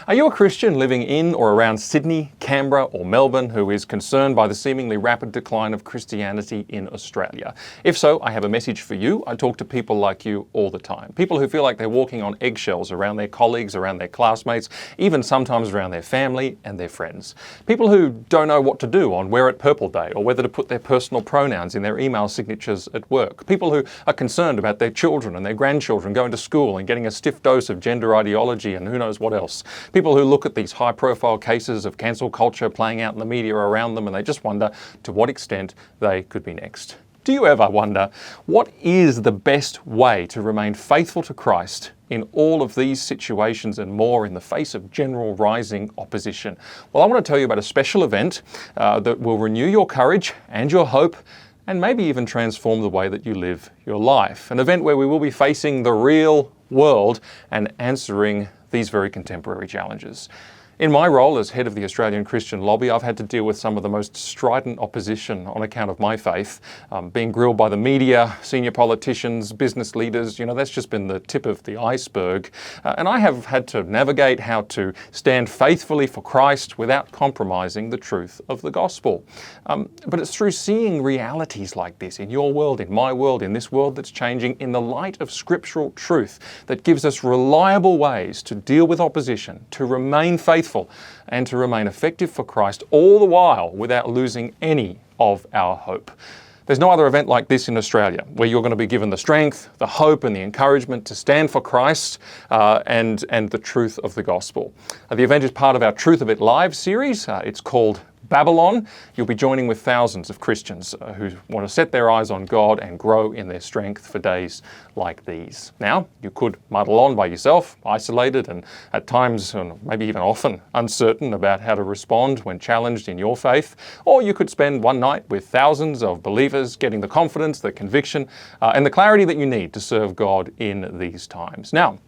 Are you a Christian living in or around Sydney, Canberra or Melbourne who is concerned by the seemingly rapid decline of Christianity in Australia? If so, I have a message for you. I talk to people like you all the time. People who feel like they're walking on eggshells around their colleagues, around their classmates, even sometimes around their family and their friends. People who don't know what to do on Wear It Purple Day or whether to put their personal pronouns in their email signatures at work. People who are concerned about their children and their grandchildren going to school and getting a stiff dose of gender ideology and who knows what else. People who look at these high-profile cases of cancel culture playing out in the media around them and they just wonder to what extent they could be next. Do you ever wonder what is the best way to remain faithful to Christ in all of these situations and more in the face of general rising opposition? Well, I want to tell you about a special event that will renew your courage and your hope and maybe even transform the way that you live your life. An event where we will be facing the real world and answering these very contemporary challenges. In my role as head of the Australian Christian Lobby, I've had to deal with some of the most strident opposition on account of my faith, being grilled by the media, senior politicians, business leaders. That's just been the tip of the iceberg. And I have had to navigate how to stand faithfully for Christ without compromising the truth of the gospel. But it's through seeing realities like this in your world, in my world, in this world that's changing, in the light of scriptural truth that gives us reliable ways to deal with opposition, to remain faithful and to remain effective for Christ, all the while without losing any of our hope. There's no other event like this in Australia where you're going to be given the strength, the hope and the encouragement to stand for Christ and the truth of the gospel. The event is part of our Truth of It Live series. It's called Babylon. You'll be joining with thousands of Christians who want to set their eyes on God and grow in their strength for days like these. Now, you could muddle on by yourself, isolated and at times, and maybe even often, uncertain about how to respond when challenged in your faith, or you could spend one night with thousands of believers getting the confidence, the conviction, and the clarity that you need to serve God in these times. Now,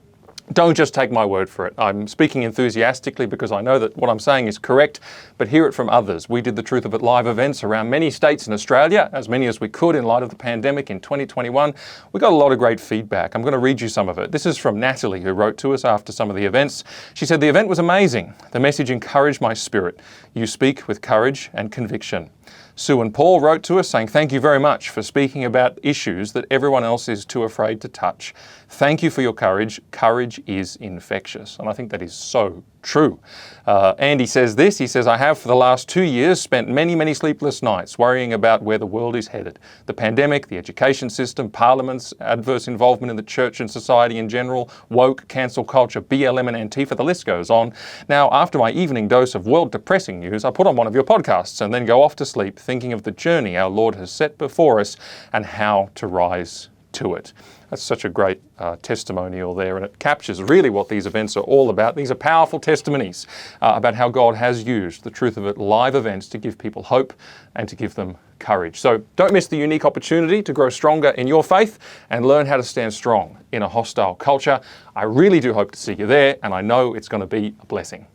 don't just take my word for it. I'm speaking enthusiastically because I know that what I'm saying is correct, but hear it from others. We did the Truth of It Live events around many states in Australia, as many as we could in light of the pandemic in 2021. We got a lot of great feedback. I'm going to read you some of it. This is from Natalie, who wrote to us after some of the events. She said, "The event was amazing. The message encouraged my spirit. You speak with courage and conviction." Sue and Paul wrote to us saying, "Thank you very much for speaking about issues that everyone else is too afraid to touch. Thank you for your courage. Courage is infectious." And I think that is so true. Andy says this, he says, "I have for the last 2 years spent many sleepless nights worrying about where the world is headed. The pandemic, the education system, parliaments, adverse involvement in the church and society in general, woke, cancel culture, BLM and Antifa, the list goes on. Now, after my evening dose of world depressing news, I put on one of your podcasts and then go off to sleep thinking of the journey our Lord has set before us and how to rise to it." That's such a great testimonial there, and it captures really what these events are all about. These are powerful testimonies about how God has used the Truth of It Live events to give people hope and to give them courage. So don't miss the unique opportunity to grow stronger in your faith and learn how to stand strong in a hostile culture. I really do hope to see you there, and I know it's going to be a blessing.